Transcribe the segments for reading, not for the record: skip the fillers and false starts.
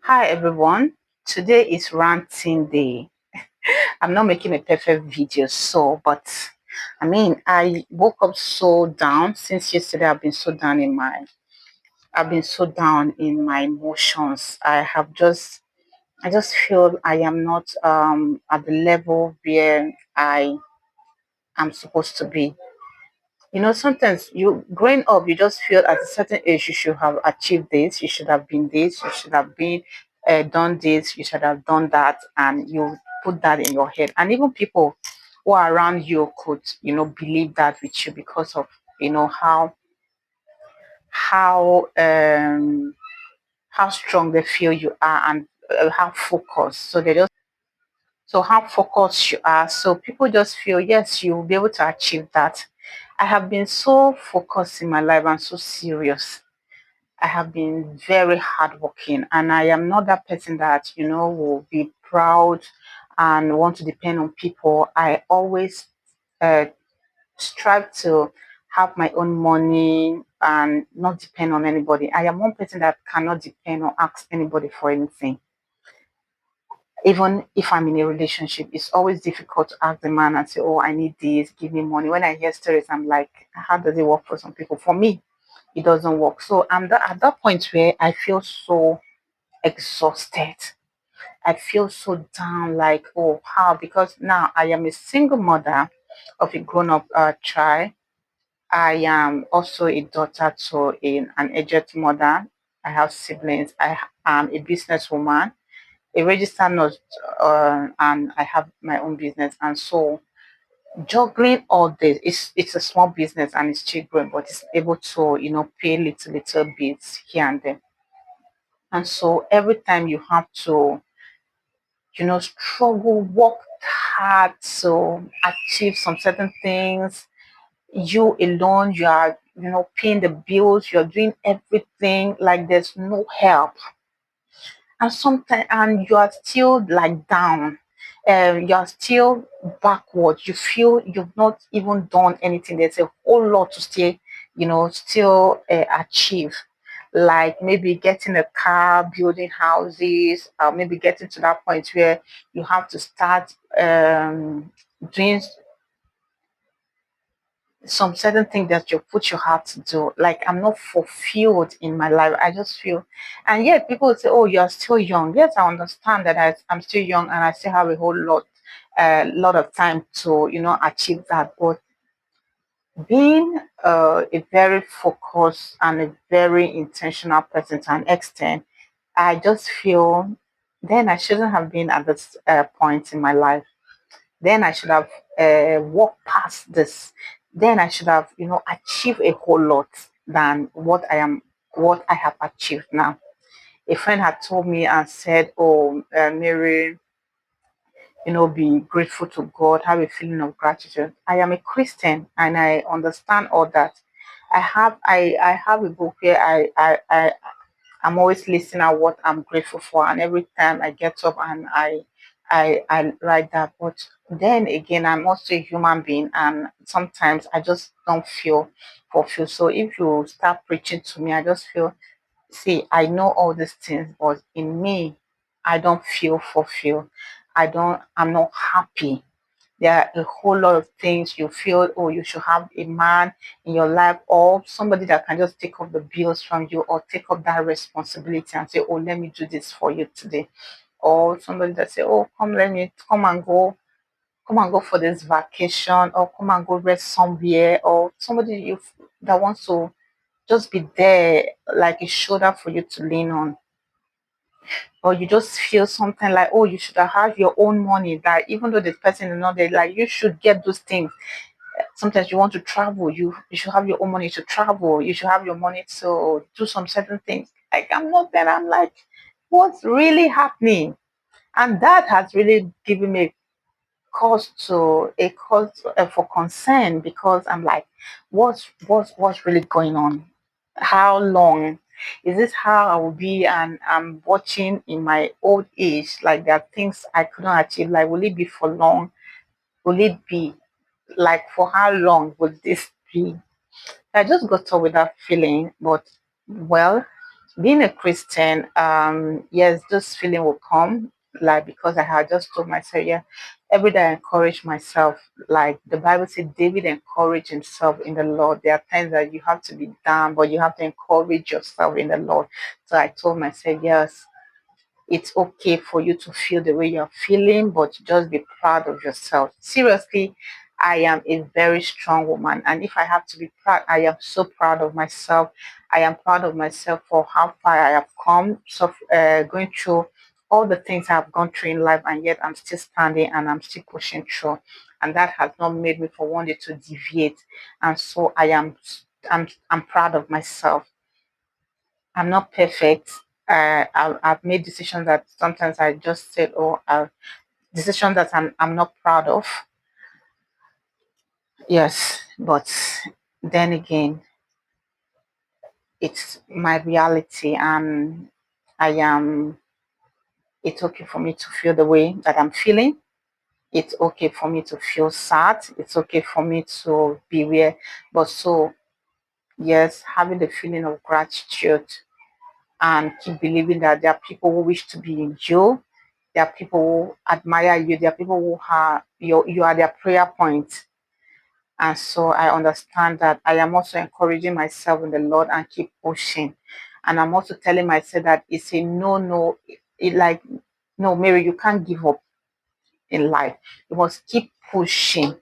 Hi everyone. Today is ranting day. I'm not making a perfect video, but I woke up so down since yesterday. I've been so down in my emotions. I just feel I am not at the level where I am supposed to be. Sometimes you growing up, you just feel at a certain age you should have achieved this, you should have been this, you should have been done this, you should have done that, and you put that in your head. And even people who are around you could, believe that with you because of how how strong they feel you are and how focused. So how focused you are. So people just feel yes, you will be able to achieve that. I have been so focused in my life and so serious. I have been very hardworking, and I am not that person that will be proud and want to depend on people. I always uh, strive to have my own money and not depend on anybody. I am one person that cannot depend or ask anybody for anything. Even if I'm in a relationship, it's always difficult to ask the man and say, "Oh, I need this, give me money." When I hear stories, I'm like, "How does it work for some people?" For me, it doesn't work. So at that point where I feel so exhausted. I feel so down, like, oh, how? Because now I am a single mother of a grown-up child. I am also a daughter to an aged mother. I have siblings. I am a businesswoman, a registered nurse, and I have my own business. And so juggling all this, it's a small business and it's still growing, but it's able to pay little bits here and there. And so every time you have to struggle, work hard to achieve some certain things, you alone, you are paying the bills, you're doing everything, like there's no help, and sometimes and you are still like down, you're still backward, you feel you've not even done anything. There's a whole lot to still achieve, like maybe getting a car, building houses, maybe getting to that point where you have to start doing some certain thing that you put your heart to do. Like I'm not fulfilled in my life. I just feel, and yet people would say, "Oh, you're still young." Yes, I understand that I'm still young and I still have a whole lot of time to achieve that. But being a very focused and a very intentional person to an extent, I just feel then I shouldn't have been at this point in my life. Then I should have walked past this. Then I should have achieved a whole lot than what I have achieved now. A friend had told me and said, "Oh, Mary, be grateful to God, have a feeling of gratitude." I am a Christian and I understand all that. I have a book where I'm always listening at what I'm grateful for, and every time I get up and I write that. But then again, I'm also a human being, and sometimes I just don't feel fulfilled. So if you start preaching to me, I just feel, see, I know all these things, but in me, I don't feel fulfilled. I'm not happy. There are a whole lot of things you feel, oh, you should have a man in your life or somebody that can just take up the bills from you or take up that responsibility and say, oh, let me do this for you today. Or somebody that say, oh, come and go for this vacation, or come and go rest somewhere, or somebody that wants to just be there like a shoulder for you to lean on. Or you just feel something like, oh, you should have your own money, that even though the person is not there, like you should get those things. Sometimes you want to travel, you should have your own money to travel, you should have your money to do some certain things. Like I'm not there. I'm like, what's really happening? And that has really given me a cause for concern, because I'm like, what's really going on? How long is this? How I will be? And I'm watching in my old age, like there are things I couldn't achieve. Like, will it be for long? Will it be like for how long will this be? I just got up with that feeling, but well, Being a Christian, yes, this feeling will come, like because I had just told myself, yeah, every day I encourage myself. Like the Bible said, David encouraged himself in the Lord. There are times that you have to be down, but you have to encourage yourself in the Lord. So I told myself, yes, it's okay for you to feel the way you're feeling, but just be proud of yourself. Seriously, I am a very strong woman. And if I have to be proud, I am so proud of myself. I am proud of myself for how far I have come. So, going through all the things I've gone through in life, and yet I'm still standing and I'm still pushing through. And that has not made me for one day to deviate. And so I'm proud of myself. I'm not perfect. I've made decisions that sometimes I just said, oh, decisions that I'm not proud of. Yes, but then again, it's my reality, and I am. It's okay for me to feel the way that I'm feeling. It's okay for me to feel sad. It's okay for me to be where, but so yes, having the feeling of gratitude and keep believing that there are people who wish to be in you. There are people who admire you. There are people who are you are their prayer point. And so I understand that I am also encouraging myself in the Lord and keep pushing. And I'm also telling myself that it's a no, no, like no, Mary, you can't give up in life. You must keep pushing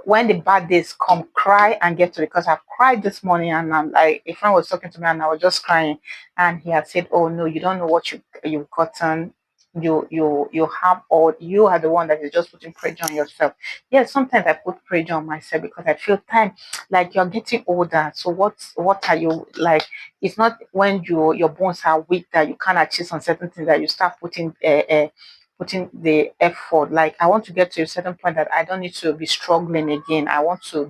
when the bad days come, cry and get to it. Because I cried this morning, and I'm like, a friend was talking to me, and I was just crying, and he had said, "Oh no, you don't know what you've gotten. You have all. You are the one that is just putting pressure on yourself." Yes, sometimes I put pressure on myself because I feel time like you're getting older. So what are you like? It's not when your bones are weak that you can't achieve some certain things that you start putting the effort. Like I want to get to a certain point that I don't need to be struggling again. I want to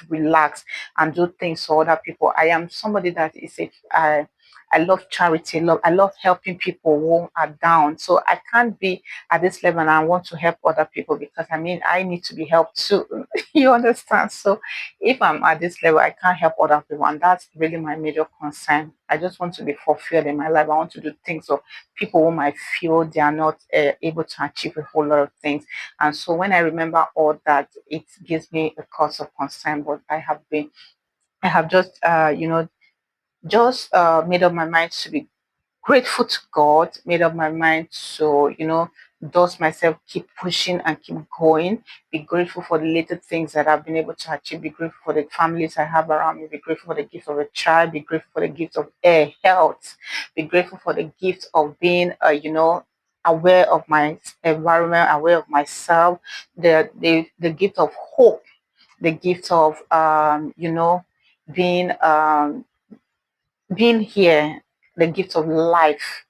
relax and do things for other people. I am somebody that is a I love charity, I love helping people who are down. So I can't be at this level and I want to help other people because I mean I need to be helped too. You understand? So if I'm at this level, I can't help other people, and that's really my major concern. I just want to be fulfilled in my life. I want to do things of people whom I feel they are not able to achieve a whole lot of things. And so when I remember all that, it gives me a cause of concern. But I have just, just made up my mind to be grateful to God, made up my mind to, dust myself, keep pushing and keep going. Be grateful for the little things that I've been able to achieve. Be grateful for the families I have around me. Be grateful for the gift of a child. Be grateful for the gift of air, health. Be grateful for the gift of being, aware of my environment, aware of myself. The gift of hope. The gift of, being being here. The gift of life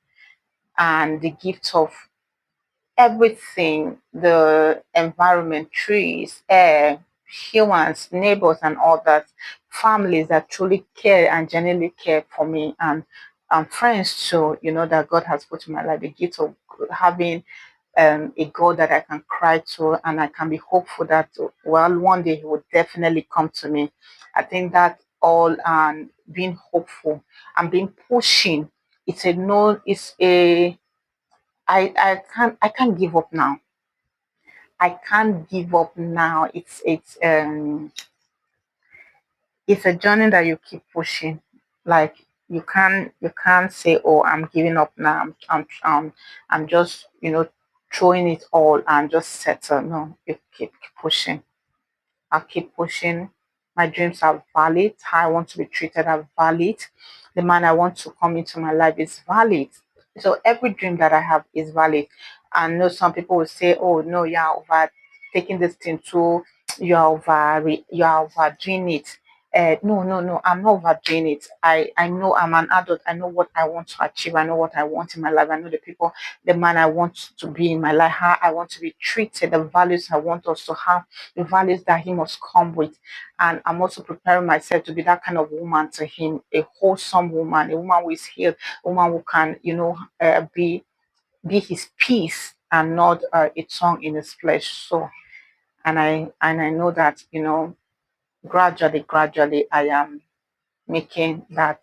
and the gift of everything, the environment, trees, air, humans, neighbors, and all that, families that truly care and genuinely care for me, and friends too, that God has put in my life, the gift of having a God that I can cry to and I can be hopeful that, well, one day He will definitely come to me. I think that all and being hopeful and being pushing, it's a no, it's a I can't give up now. I can't give up now. It's a journey that you keep pushing. Like you can't say, oh, I'm giving up now. I'm just throwing it all and just settle. No, you keep pushing. I'll keep pushing. My dreams are valid. How I want to be treated are valid. The man I want to come into my life is valid. So every dream that I have is valid. I know some people will say, "Oh no, you are over taking this thing too. You are overdoing it." No, no, no. I'm not overdoing it. I know I'm an adult. I know what I want to achieve. I know what I want in my life. I know the people, the man I want to be in my life, how I want to be treated, the values I want us to have, the values that he must come with. And I'm also preparing myself to be that kind of woman to him, a wholesome woman, a woman who is healed, a woman who can, be his peace and not a tongue in his flesh. So, and I know that gradually, I am making that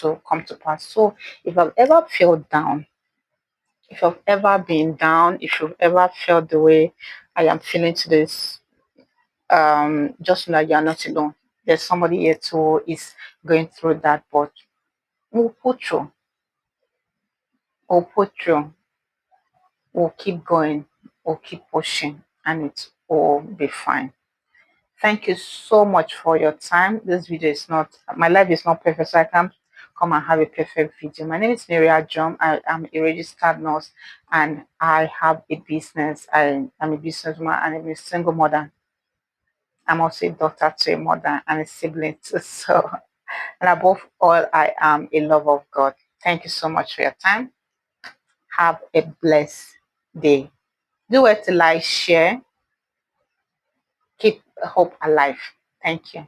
to come to pass. So if I've ever felt down, if you've ever been down, if you've ever felt the way I am feeling to this, just know that you're not alone. There's somebody here too is going through that, but we'll put through. We'll put through. We'll keep going. We'll keep pushing, and it will be fine. Thank you so much for your time. This video is not, my life is not perfect, so I can't come and have a perfect video. My name is Maria John. I am a registered nurse and I have a business. I am a businesswoman and I'm a single mother. I'm also a daughter to a mother and a sibling too. So, and above all, I am a lover of God. Thank you so much for your time. Have a blessed day. Do it to like, share, keep hope alive. Thank you.